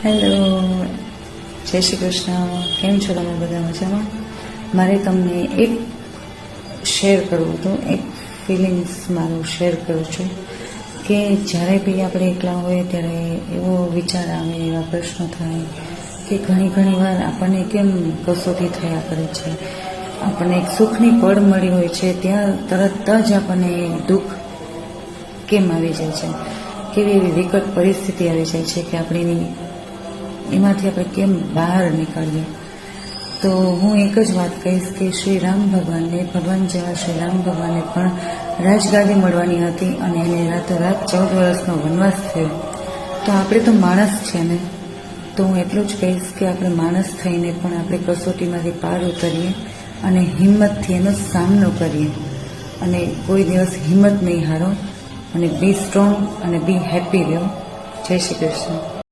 Hello, જય શ્રી કૃષ્ણ. કેમ છો તમે બધા? મજામાં? મારે તમને એક શેર કરવું હતું, એક ફિલિંગ્સ મારું શેર કરું છું કે જ્યારે બી આપણે એકલા હોઈએ ત્યારે એવો વિચાર આવે, એવા પ્રશ્નો થાય કે ઘણી વાર આપણને કેમ કસોટી થયા કરે છે. આપણને એક સુખની પળ મળી હોય છે ત્યાં તરત જ આપણને દુઃખ કેમ આવી જાય છે, કેવી એવી વિકટ પરિસ્થિતિ આવી જાય છે કે આપણે એમાંથી આપણે કેમ બહાર નીકળીએ. તો હું એક જ વાત કહીશ કે શ્રી રામ ભગવાનને, ભગવાન જેવા શ્રી રામ ભગવાનને પણ રાજગાદી મળવાની હતી અને એને રાતોરાત 14 વર્ષનો વનવાસ થયો. તો આપણે તો માણસ છે ને, તો હું એટલું જ કહીશ કે આપણે માણસ થઈને પણ આપણે કસોટીમાંથી પાર ઉતરીએ અને હિંમતથી એનો સામનો કરીએ અને કોઈ દિવસ હિંમત નહીં હારો અને બી સ્ટ્રોંગ અને બી હેપી રહ્યો. જય શ્રી કૃષ્ણ.